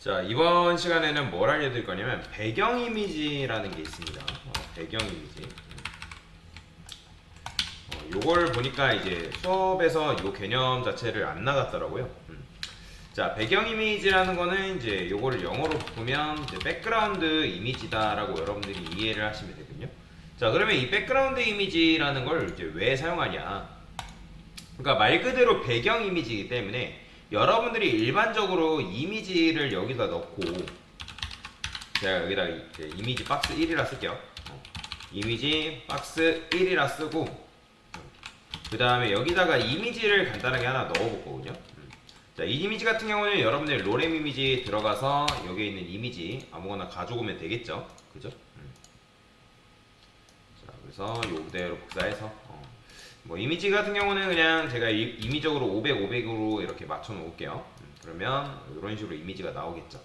자, 이번 시간에는 뭘 알려드릴 거냐면 배경 이미지라는 게 있습니다. 배경 이미지. 요걸 보니까 이제 수업에서 요 개념 자체를 안 나갔더라고요. 자, 배경 이미지라는 거는 이제 요거를 영어로 바꾸면 이제 백그라운드 이미지다라고 여러분들이 이해를 하시면 되거든요. 자, 그러면 이 백그라운드 이미지라는 걸 이제 왜 사용하냐? 그러니까 말 그대로 배경 이미지이기 때문에 여러분들이 일반적으로 이미지를 여기다 넣고, 제가 여기다 이제 이미지 박스 1이라 쓸게요. 이미지 박스 1이라 쓰고, 그 다음에 여기다가 이미지를 간단하게 하나 넣어볼 거거든요. 자, 이 이미지 같은 경우는 여러분들 로렘 이미지 들어가서 여기에 있는 이미지 아무거나 가져오면 되겠죠. 그죠? 자, 그래서 요 그대로 복사해서 뭐 이미지 같은 경우는 그냥 제가 임의적으로 500, 500으로 이렇게 맞춰 놓을게요. 그러면 이런 식으로 이미지가 나오겠죠.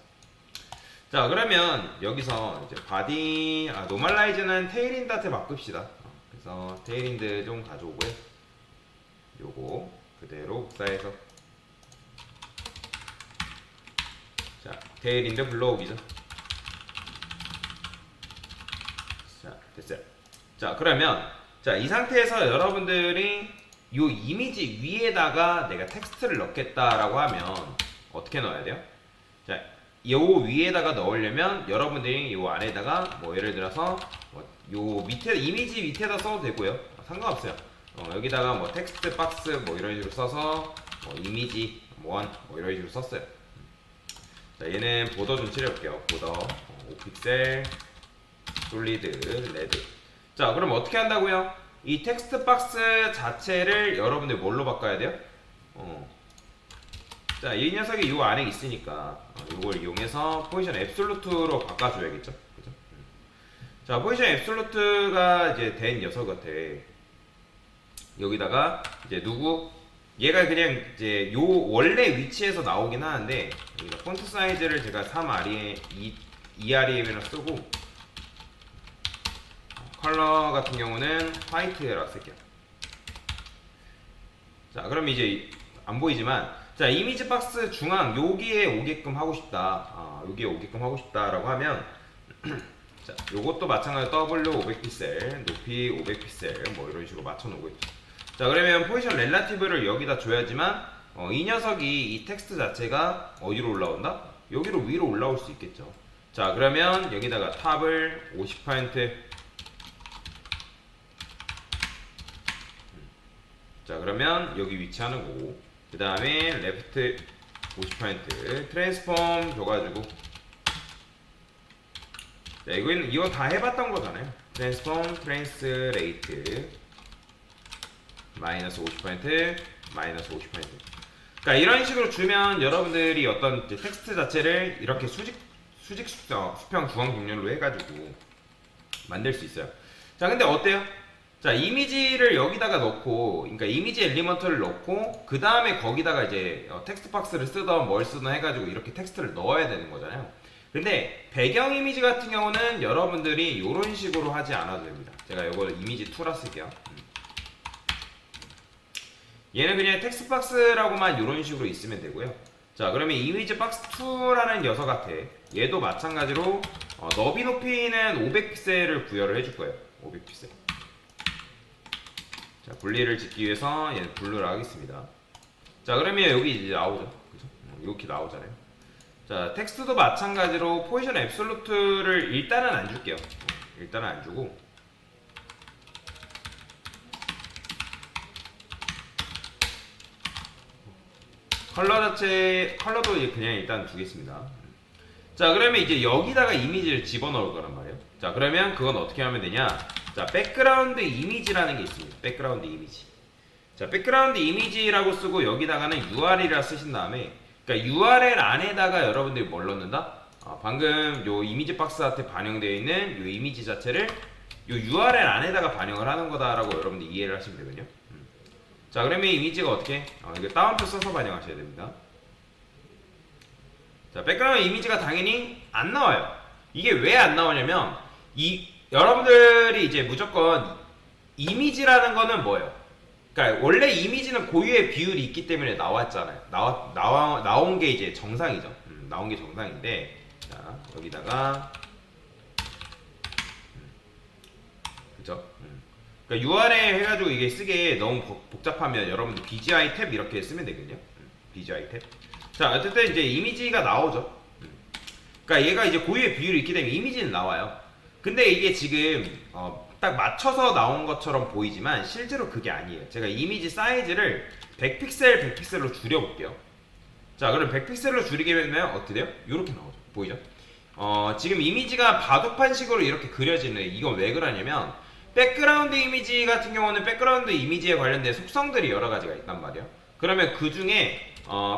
자, 그러면 여기서 이제 바디, 노멀라이즈는 테일인드한테 바꿉시다. 그래서 테일인드 좀 가져오고요. 요거 그대로 복사해서, 자, 테일인드 불러오기죠. 자, 됐어요. 자, 그러면 자, 이 상태에서 여러분들이 이 이미지 위에다가 내가 텍스트를 넣겠다라고 하면 어떻게 넣어야 돼요? 자, 이 위에다가 넣으려면 여러분들이 이 안에다가 뭐 예를 들어서 요 밑에 이미지 밑에다 써도 되고요. 상관없어요. 여기다가 뭐 텍스트 박스 뭐 이런 식으로 써서 뭐 이미지 원 뭐 이런 식으로 썼어요. 자, 얘는 보더 좀 칠해볼게요. 보더 5픽셀 솔리드 레드. 자, 그럼 어떻게 한다고요? 이 텍스트 박스 자체를 여러분들 뭘로 바꿔야 돼요? 자, 이 녀석이 이 안에 있으니까 이걸 이용해서 포지션 앱솔루트로 바꿔줘야겠죠? 그죠? 자, 포지션 앱솔루트가 이제 된 녀석한테 여기다가 이제 누구? 얘가 그냥 이제 요 원래 위치에서 나오긴 하는데 여기다 폰트 사이즈를 제가 2REM이라 쓰고, 컬러 같은 경우는 화이트라 쓸게요. 자, 그럼 이제 안 보이지만, 자, 이미지 박스 중앙 여기에 오게끔 하고 싶다. 여기에 오게끔 하고 싶다라고 하면 자, 요것도 마찬가지로 W 500픽셀, 높이 500픽셀 뭐 이런 식으로 맞춰 놓고 있죠. 자, 그러면 포지션 렐라티브를 여기다 줘야지만 이 녀석이 이 텍스트 자체가 어디로 올라온다? 여기로 위로 올라올 수 있겠죠. 자, 그러면 여기다가 탑을 50%, 자, 그러면 여기 위치하는 거고, 그 다음에 레프트 50% 트랜스폼 줘가지고, 자, 이거 다 해봤던 거잖아요. 트랜스폼 트랜스레이트 마이너스 50% 마이너스 50%. 그러니까 이런 식으로 주면 여러분들이 어떤 텍스트 자체를 이렇게 수평 중앙 정렬로 해가지고 만들 수 있어요. 자, 근데 어때요? 자, 이미지를 여기다가 넣고, 그러니까 이미지 엘리먼트를 넣고, 그 다음에 거기다가 이제 텍스트 박스를 쓰던 뭘 쓰던 해가지고 이렇게 텍스트를 넣어야 되는 거잖아요. 근데 배경 이미지 같은 경우는 여러분들이 이런 식으로 하지 않아도 됩니다. 제가 이걸 이미지 2라 쓸게요. 얘는 그냥 텍스트 박스라고만 이런 식으로 있으면 되고요. 자, 그러면 이미지 박스 2라는 녀석한테 얘도 마찬가지로 너비 높이는 500픽셀을 부여를 해줄 거예요. 500픽셀. 자, 분리를 짓기 위해서 얘는 블루를 하겠습니다. 자, 그러면 여기 이제 나오죠. 그죠? 이렇게 나오잖아요. 자, 텍스트도 마찬가지로 포지션 앱솔루트를 일단은 안 줄게요. 일단은 안 주고, 컬러도 그냥 일단 두겠습니다. 자, 그러면 이제 여기다가 이미지를 집어넣을 거란 말이에요. 자, 그러면 그건 어떻게 하면 되냐? 자, 백그라운드 이미지라는 게 있습니다. 백그라운드 이미지. 자, 백그라운드 이미지라고 쓰고 여기다가는 URL이라 쓰신 다음에, 그러니까 URL 안에다가 여러분들이 뭘 넣는다? 방금 요 이미지 박스한테 반영되어 있는 요 이미지 자체를 요 URL 안에다가 반영을 하는 거다라고 여러분들이 이해를 하시면 되거든요. 자, 그러면 이미지가 어떻게? 이거 따옴표 써서 반영하셔야 됩니다. 자, 백그라운드 이미지가 당연히 안 나와요. 이게 왜 안 나오냐면 여러분들이 이제 무조건 이미지라는 거는 뭐예요? 그러니까 원래 이미지는 고유의 비율이 있기 때문에 나왔잖아요. 나온 게 이제 정상이죠. 나온 게 정상인데, 자 여기다가 그죠? 그러니까 URL 해가지고 이게 쓰기에 너무 복잡하면 여러분들 BGI 탭 이렇게 쓰면 되거든요. BGI 탭. 자 어쨌든 이제 이미지가 나오죠. 그러니까 얘가 이제 고유의 비율이 있기 때문에 이미지는 나와요. 근데 이게 지금 딱 맞춰서 나온 것처럼 보이지만 실제로 그게 아니에요. 제가 이미지 사이즈를 100픽셀 100픽셀로 줄여볼게요. 자 그럼 100픽셀로 줄이게 되면 어떻게 돼요? 이렇게 나오죠. 보이죠? 지금 이미지가 바둑판식으로 이렇게 그려지는, 이건 왜 그러냐면 백그라운드 이미지 같은 경우는 백그라운드 이미지에 관련된 속성들이 여러 가지가 있단 말이에요. 그러면 그 중에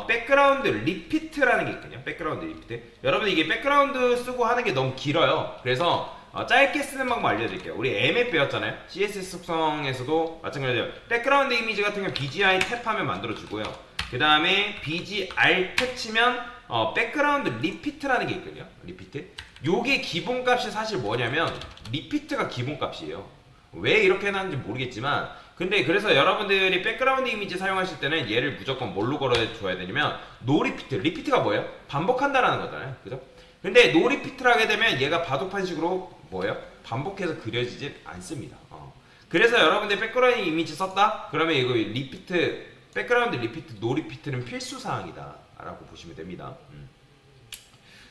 백그라운드 리피트라는 게 있거든요. 백그라운드 리피트. 여러분 이게 백그라운드 쓰고 하는 게 너무 길어요. 그래서 짧게 쓰는 방법 알려드릴게요. 우리 MF 배웠잖아요. CSS 속성에서도 마찬가지예요. 백그라운드 이미지 같은 경우 BGI 탭 하면 만들어주고요. 그 다음에 BGR 탭 치면 백그라운드 리피트라는 게 있거든요. 리피트. 요게 기본값이 사실 뭐냐면 리피트가 기본값이에요. 왜 이렇게 해놨는지 모르겠지만, 근데 그래서 여러분들이 백그라운드 이미지 사용하실 때는 얘를 무조건 뭘로 걸어줘야 되냐면 노 리피트. 리피트가 뭐예요? 반복한다라는 거잖아요. 그죠? 근데 노 리피트를 하게 되면 얘가 바둑판식으로 뭐예요? 반복해서 그려지지 않습니다. 그래서 여러분들 백그라운드 이미지 썼다? 그러면 이거 리피트, 백그라운드 리피트, 노 리피트는 필수 사항이다 라고 보시면 됩니다.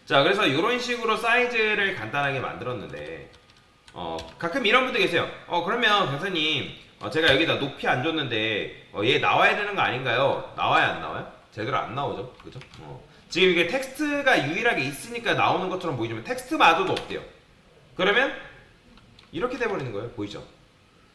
자 그래서 이런 식으로 사이즈를 간단하게 만들었는데 가끔 이런 분들 계세요. 그러면 강사님 제가 여기다 높이 안 줬는데 얘 나와야 되는 거 아닌가요? 나와야 안 나와요? 제대로 안 나오죠. 그죠? 지금 이게 텍스트가 유일하게 있으니까 나오는 것처럼 보이지만 텍스트마저도 없대요. 그러면 이렇게 돼버리는 거예요. 보이죠?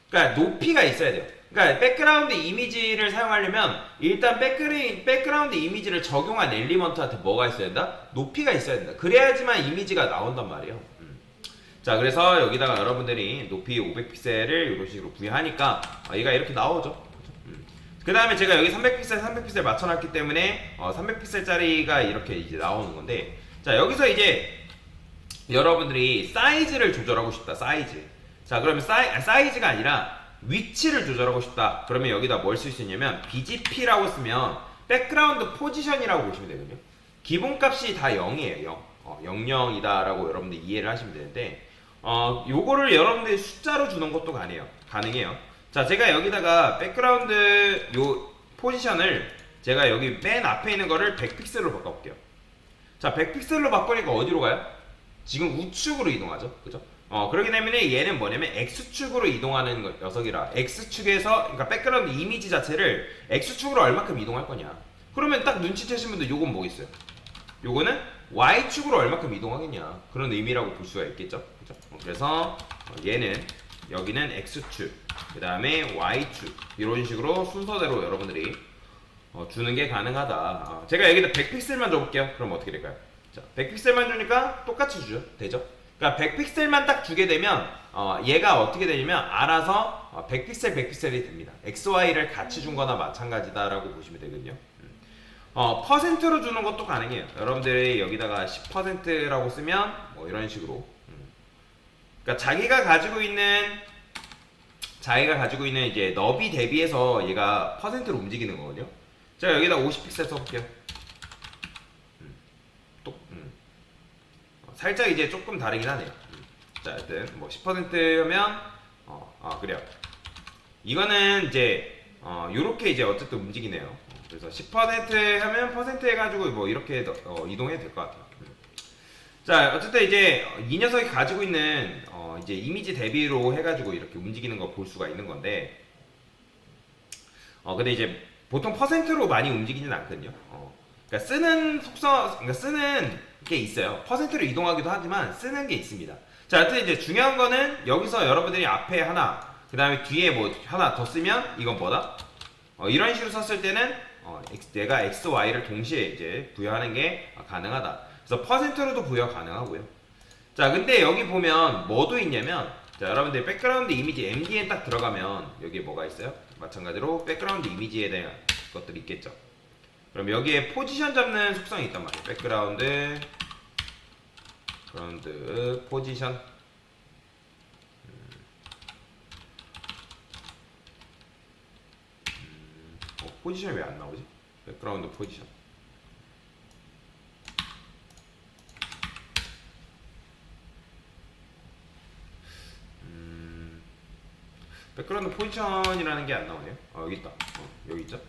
그러니까 높이가 있어야 돼요. 그러니까 백그라운드 이미지를 사용하려면 일단 백그라운드 이미지를 적용한 엘리먼트한테 뭐가 있어야 된다? 높이가 있어야 된다. 그래야지만 이미지가 나온단 말이에요. 자 그래서 여기다가 여러분들이 높이 500픽셀을 이런 식으로 부여하니까 얘가 이렇게 나오죠. 그 다음에 제가 여기 300픽셀 300픽셀 맞춰놨기 때문에 300픽셀짜리가 이렇게 이제 나오는 건데, 자 여기서 이제 여러분들이 사이즈를 조절하고 싶다. 사이즈. 자 그러면 사이즈가 아니라 위치를 조절하고 싶다. 그러면 여기다 뭘 쓸 수 있냐면 BGP라고 쓰면 백그라운드 포지션이라고 보시면 되거든요. 기본값이 다 0이에요. 0. 00이다 라고 여러분들 이해를 하시면 되는데 요거를 여러분들이 숫자로 주는 것도 가능해요. 자 제가 여기다가 백그라운드 요 포지션을 제가 여기 맨 앞에 있는 거를 100픽셀로 바꿔볼게요. 자 100픽셀로 바꾸니까 어디로 가요? 지금 우측으로 이동하죠. 그죠? 그렇기 때문에 얘는 뭐냐면 X축으로 이동하는 녀석이라, X축에서, 그러니까 백그라운드 이미지 자체를 X축으로 얼마큼 이동할 거냐. 그러면 딱 눈치채신 분들 요건 뭐 있어요? 요거는 Y축으로 얼마큼 이동하겠냐. 그런 의미라고 볼 수가 있겠죠. 그죠? 그래서 얘는, 여기는 X축, 그 다음에 Y축, 이런 식으로 순서대로 여러분들이 주는 게 가능하다. 제가 여기다 100픽셀만 줘볼게요. 그럼 어떻게 될까요? 자, 100픽셀만 주니까 똑같이 주죠. 되죠? 그러니까 100픽셀만 딱 주게 되면 얘가 어떻게 되냐면 알아서 100픽셀 100픽셀이 됩니다. XY를 같이 준 거나 마찬가지다라고 보시면 되거든요. 퍼센트로 주는 것도 가능해요. 여러분들이 여기다가 10%라고 쓰면 뭐 이런 식으로. 그러니까 자기가 가지고 있는 이제 너비 대비해서 얘가 퍼센트로 움직이는 거거든요. 제가 여기다 50픽셀 써볼게요. 살짝 이제 조금 다르긴 하네요. 자, 하여튼 뭐 10%면 그래요. 이거는 이제 요렇게 이제 어쨌든 움직이네요. 그래서 10% 하면 퍼센트 해가지고 뭐 이렇게 이동해도 될 것 같아요. 자, 어쨌든 이제 이 녀석이 가지고 있는 이제 이미지 대비로 해가지고 이렇게 움직이는 거 볼 수가 있는 건데, 근데 이제 보통 퍼센트로 많이 움직이진 않거든요. 그러니까 그러니까 쓰는 게 있어요. 퍼센트로 이동하기도 하지만 쓰는 게 있습니다. 자, 하여튼 이제 중요한 거는 여기서 여러분들이 앞에 하나, 그 다음에 뒤에 뭐 하나 더 쓰면 이건 뭐다? 이런 식으로 썼을 때는 내가 X, Y를 동시에 이제 부여하는 게 가능하다. 그래서 퍼센트로도 부여 가능하고요. 자, 근데 여기 보면 뭐도 있냐면, 자, 여러분들 백그라운드 이미지 MDN 딱 들어가면 여기에 뭐가 있어요? 마찬가지로 백그라운드 이미지에 대한 것들이 있겠죠. 그럼 여기에 포지션 잡는 속성이 있단 말이에요. 백그라운드 포지션. 포지션이 왜 안 나오지? 백그라운드 포지션. 백그라운드 포지션이라는 게 안 나오네요. 여기 있다. 여기 있죠.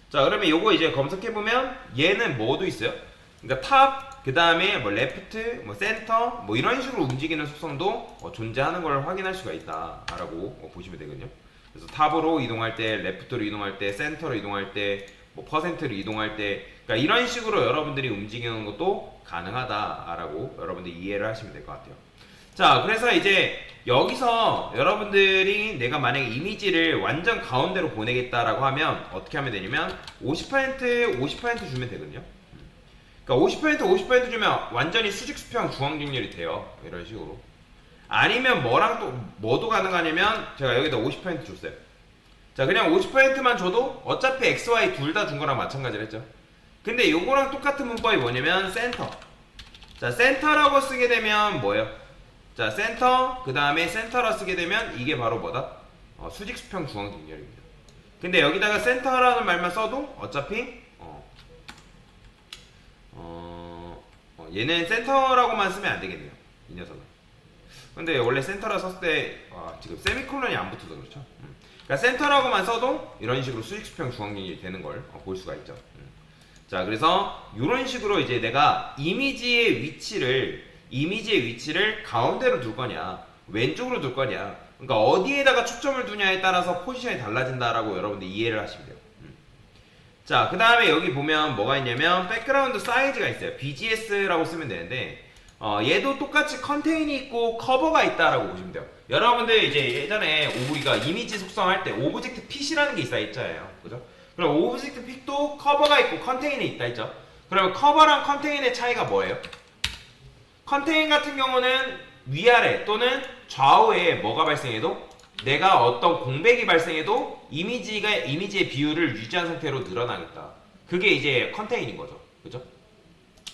자, 그러면 요거 이제 검색해보면 얘는 뭐도 있어요. 그러니까 탑, 그 다음에 뭐 레프트, 뭐 센터, 뭐 이런 식으로 움직이는 속성도 존재하는 걸 확인할 수가 있다라고 보시면 되거든요. 그래서 탑으로 이동할 때, 레프트로 이동할 때, 센터로 이동할 때, 뭐 퍼센트로 이동할 때, 그러니까 이런 식으로 여러분들이 움직이는 것도 가능하다라고 여러분들이 이해를 하시면 될 것 같아요. 자, 그래서 이제 여기서 여러분들이 내가 만약에 이미지를 완전 가운데로 보내겠다라고 하면 어떻게 하면 되냐면 50% 주면 되거든요. 그러니까 50% 주면 완전히 수직 수평 중앙 직렬이 돼요. 이런 식으로. 아니면 뭐랑 또 뭐도 가능하냐면 제가 여기다 50% 줬어요. 자, 그냥 50%만 줘도 어차피 x, y 둘 다 준 거랑 마찬가지로 했죠. 근데 요거랑 똑같은 문법이 뭐냐면 센터. 자, 센터라고 쓰게 되면 뭐예요? 자, 센터, 그 다음에 센터라 쓰게 되면 이게 바로 뭐다? 수직 수평 중앙 직렬입니다. 근데 여기다가 센터라는 말만 써도 어차피 얘는 센터라고만 쓰면 안 되겠네요. 이 녀석은. 근데 원래 센터라 썼을 때 지금 세미콜론이 안 붙어서 그렇죠. 그러니까 센터라고만 써도 이런 식으로 수직 수평 중앙 직렬이 되는 걸 볼 수가 있죠. 자, 그래서 이런 식으로 이제 내가 이미지의 위치를 가운데로 둘 거냐, 왼쪽으로 둘 거냐, 그러니까 어디에다가 초점을 두냐에 따라서 포지션이 달라진다라고 여러분들 이해를 하시면 돼요. 자, 그 다음에 여기 보면 뭐가 있냐면 백그라운드 사이즈가 있어요. BGS라고 쓰면 되는데 얘도 똑같이 컨테인이 있고 커버가 있다라고 보시면 돼요. 여러분들 이제 예전에 우리가 이미지 속성할 때 오브젝트 핏이라는 게 있잖아요. 그죠? 그럼 오브젝트 핏도 커버가 있고 컨테인이 있다 했죠. 그러면 커버랑 컨테인의 차이가 뭐예요? 컨테인 같은 경우는 위아래 또는 좌우에 뭐가 발생해도 내가 어떤 공백이 발생해도 이미지의 비율을 유지한 상태로 늘어나겠다. 그게 이제 컨테인인 거죠. 그죠?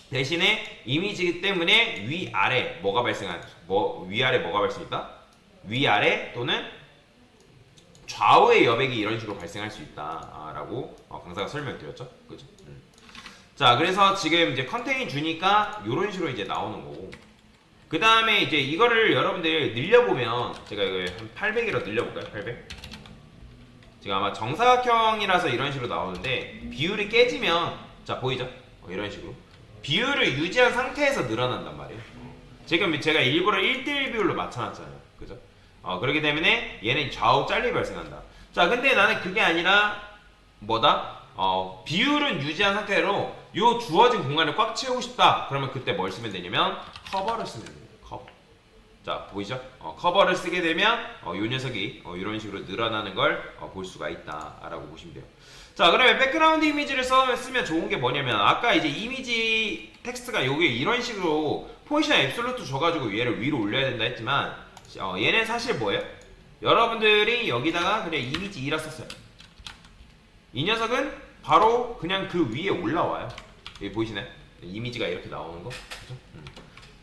대신에 이미지이기 때문에 위아래 뭐가 발생했다? 위아래 또는 좌우의 여백이 이런 식으로 발생할 수 있다라고 강사가 설명드렸죠. 그죠? 자, 그래서 지금 이제 컨테인 주니까 이런 식으로 이제 나오는 거고. 그 다음에 이제 이거를 여러분들 늘려보면 제가 이거 한 800이라 늘려볼까요? 800? 지금 아마 정사각형이라서 이런 식으로 나오는데 비율이 깨지면 자, 보이죠? 이런 식으로 비율을 유지한 상태에서 늘어난단 말이에요. 지금 제가 일부러 1대1 비율로 맞춰놨잖아요. 그죠? 그렇기 때문에 얘는 좌우 잘림이 발생한다. 자, 근데 나는 그게 아니라 뭐다? 비율은 유지한 상태로 요 주어진 공간을 꽉 채우고 싶다. 그러면 그때 뭘 쓰면 되냐면 커버를 쓰면 됩니다. 커버. 자, 보이죠? 커버를 쓰게 되면 요 녀석이 이런 식으로 늘어나는 걸 볼 수가 있다라고 보시면 돼요. 자, 그러면 백그라운드 이미지를 쓰면 좋은 게 뭐냐면 아까 이제 이미지 텍스트가 여기 이런 식으로 포지션 앱솔루트 줘가지고 얘를 위로 올려야 된다 했지만 얘는 사실 뭐예요? 여러분들이 여기다가 그냥 이미지 2라 썼어요. 이 녀석은 바로 그냥 그 위에 올라와요. 여기 보이시나요? 이미지가 이렇게 나오는 거. 그렇죠?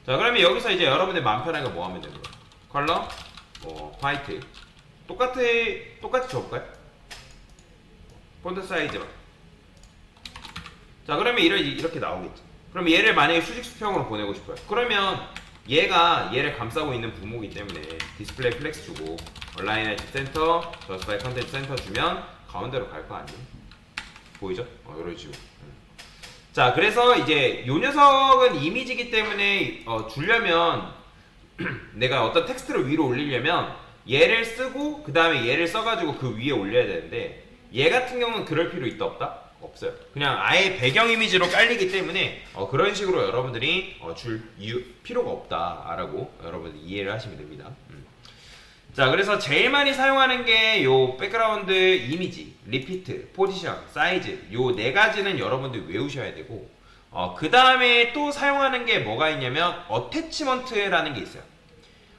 자, 그러면 여기서 이제 여러분들 마음 편하게 뭐 하면 되는 거예요? 컬러, 화이트. 똑같이 줘볼까요? 폰트 사이즈만. 자, 그러면 이렇게 나오겠죠. 그럼 얘를 만약에 수직 수평으로 보내고 싶어요. 그러면 얘를 감싸고 있는 부모이기 때문에 디스플레이 플렉스 주고 얼라인 엣지 센터, 저스파이 컨텐츠 센터 주면 가운데로 갈 거 아니에요? 보이죠? 이런 식으로. 자, 그래서 이제 요 녀석은 이미지이기 때문에 주려면 내가 어떤 텍스트를 위로 올리려면 얘를 쓰고 그 다음에 얘를 써가지고 그 위에 올려야 되는데 얘 같은 경우는 그럴 필요 있다 없다? 없어요. 그냥 아예 배경 이미지로 깔리기 때문에 그런 식으로 여러분들이 줄 필요가 없다라고 여러분들이 이해를 하시면 됩니다. 자, 그래서 제일 많이 사용하는 게 요 백그라운드 이미지, 리피트, 포지션, 사이즈 요 네 가지는 여러분들 외우셔야 되고 그 다음에 또 사용하는 게 뭐가 있냐면 어태치먼트라는 게 있어요.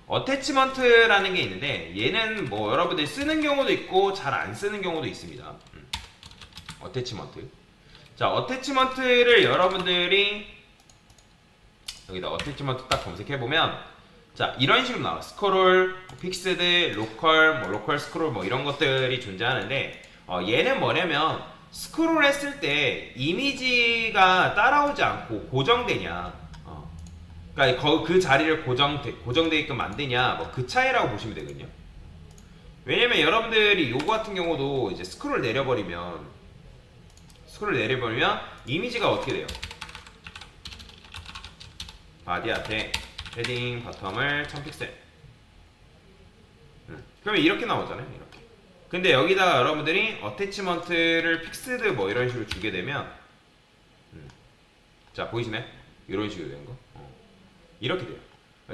어태치먼트라는 게 있는데 얘는 뭐 여러분들이 쓰는 경우도 있고 잘 안 쓰는 경우도 있습니다. 어태치먼트. 자, 어태치먼트를 여러분들이 여기다 어태치먼트 딱 검색해보면 자, 이런 식으로 나와. 스크롤, 픽스드, 로컬 스크롤 뭐 이런 것들이 존재하는데 얘는 뭐냐면 스크롤 했을 때 이미지가 따라오지 않고 고정되냐 그러니까 그 자리를 고정되게끔 만드냐 뭐 그 차이라고 보시면 되거든요. 왜냐면 여러분들이 요거 같은 경우도 이제 스크롤 내려버리면 이미지가 어떻게 돼요? 바디 앞에 헤딩 바텀을 1000픽셀. 그러면 이렇게 나오잖아요. 이렇게. 근데 여기다가 여러분들이 어태치먼트를 픽스드 뭐 이런 식으로 주게 되면 자 보이시나요? 이런 식으로 된 거. 이렇게 돼요.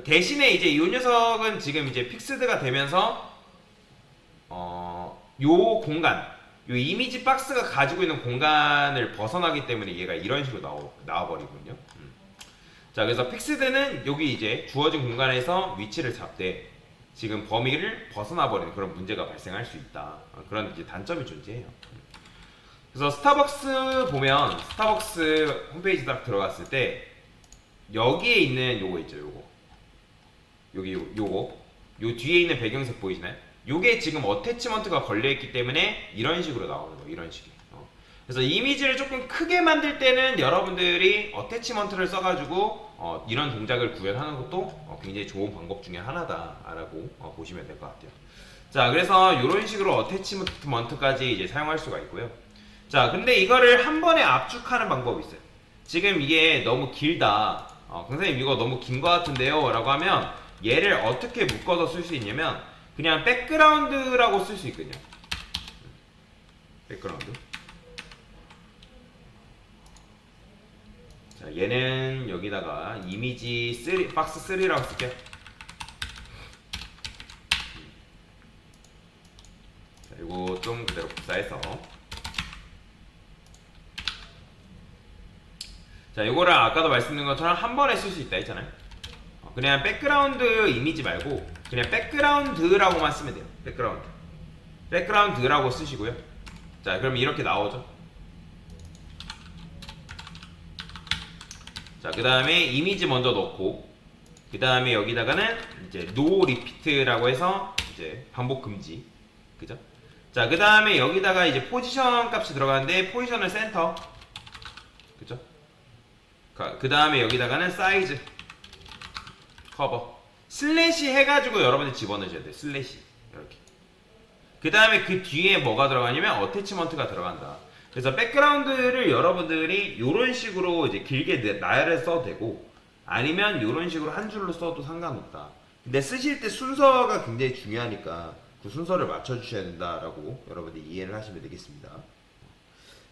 대신에 이제 이 녀석은 지금 이제 픽스드가 되면서 요 공간, 요 이미지 박스가 가지고 있는 공간을 벗어나기 때문에 얘가 이런 식으로 나와버리거든요. 자, 그래서 픽스드는 여기 이제 주어진 공간에서 위치를 잡되 지금 범위를 벗어나버리는 그런 문제가 발생할 수 있다. 그런 이제 단점이 존재해요. 그래서 스타벅스 보면 스타벅스 홈페이지 딱 들어갔을 때 여기에 있는 요거 있죠, 요거 요 뒤에 있는 배경색 보이시나요? 요게 지금 어태치먼트가 걸려있기 때문에 이런 식으로 나오는 거예요. 이런 식이. 그래서 이미지를 조금 크게 만들 때는 여러분들이 어태치먼트를 써가지고 이런 동작을 구현하는 것도 굉장히 좋은 방법 중에 하나다라고 보시면 될 것 같아요. 자, 그래서 이런 식으로 어태치먼트까지 이제 사용할 수가 있고요. 자, 근데 이거를 한 번에 압축하는 방법이 있어요. 지금 이게 너무 길다. 강사님 이거 너무 긴 것 같은데요? 라고 하면 얘를 어떻게 묶어서 쓸 수 있냐면 그냥 백그라운드라고 쓸 수 있거든요. 백그라운드. 자, 얘는 여기다가 이미지 3, 박스 3라고 쓸게요. 자, 이거 좀 그대로 복사해서 자, 이거를 아까도 말씀드린 것처럼 한 번에 쓸 수 있다 했잖아요. 그냥 백그라운드 이미지 말고 그냥 백그라운드라고만 쓰면 돼요. 백그라운드라고 쓰시고요. 자, 그럼 이렇게 나오죠. 자, 그 다음에 이미지 먼저 넣고 그 다음에 여기다가는 이제 노 리피트라고 해서 이제 반복 금지, 그죠? 자, 그 다음에 여기다가 이제 포지션 값이 들어가는데 포지션을 센터, 그죠? 그 다음에 여기다가는 사이즈 커버 슬래시 해가지고 여러분들 집어넣으셔야 돼요. 슬래시 이렇게. 그 다음에 그 뒤에 뭐가 들어가냐면 어태치먼트가 들어간다. 그래서 백그라운드를 여러분들이 이런 식으로 이제 길게 나열을 써도 되고 아니면 이런 식으로 한 줄로 써도 상관없다. 근데 쓰실 때 순서가 굉장히 중요하니까 그 순서를 맞춰주셔야 된다라고 여러분들이 이해를 하시면 되겠습니다.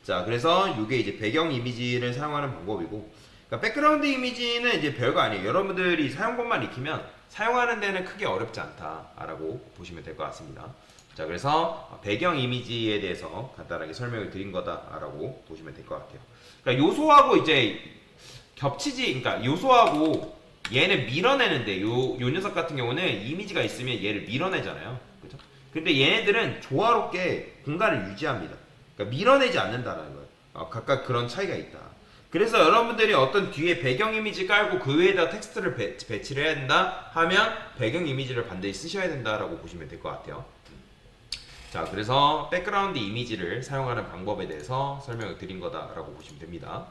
자, 그래서 이게 이제 배경 이미지를 사용하는 방법이고, 그러니까 백그라운드 이미지는 이제 별거 아니에요. 여러분들이 사용법만 익히면 사용하는 데는 크게 어렵지 않다라고 보시면 될 것 같습니다. 자, 그래서 배경 이미지에 대해서 간단하게 설명을 드린 거다라고 보시면 될 것 같아요. 그러니까 요소하고 이제 겹치지, 그러니까 요소하고 얘를 밀어내는데 요 녀석 같은 경우는 이미지가 있으면 얘를 밀어내잖아요. 그죠? 근데 얘네들은 조화롭게 공간을 유지합니다. 그러니까 밀어내지 않는다는 거예요. 각각 그런 차이가 있다. 그래서 여러분들이 어떤 뒤에 배경 이미지 깔고 그 위에다 텍스트를 배치를 해야 된다 하면 배경 이미지를 반드시 쓰셔야 된다라고 보시면 될 것 같아요. 자, 그래서 백그라운드 이미지를 사용하는 방법에 대해서 설명을 드린 거다라고 보시면 됩니다.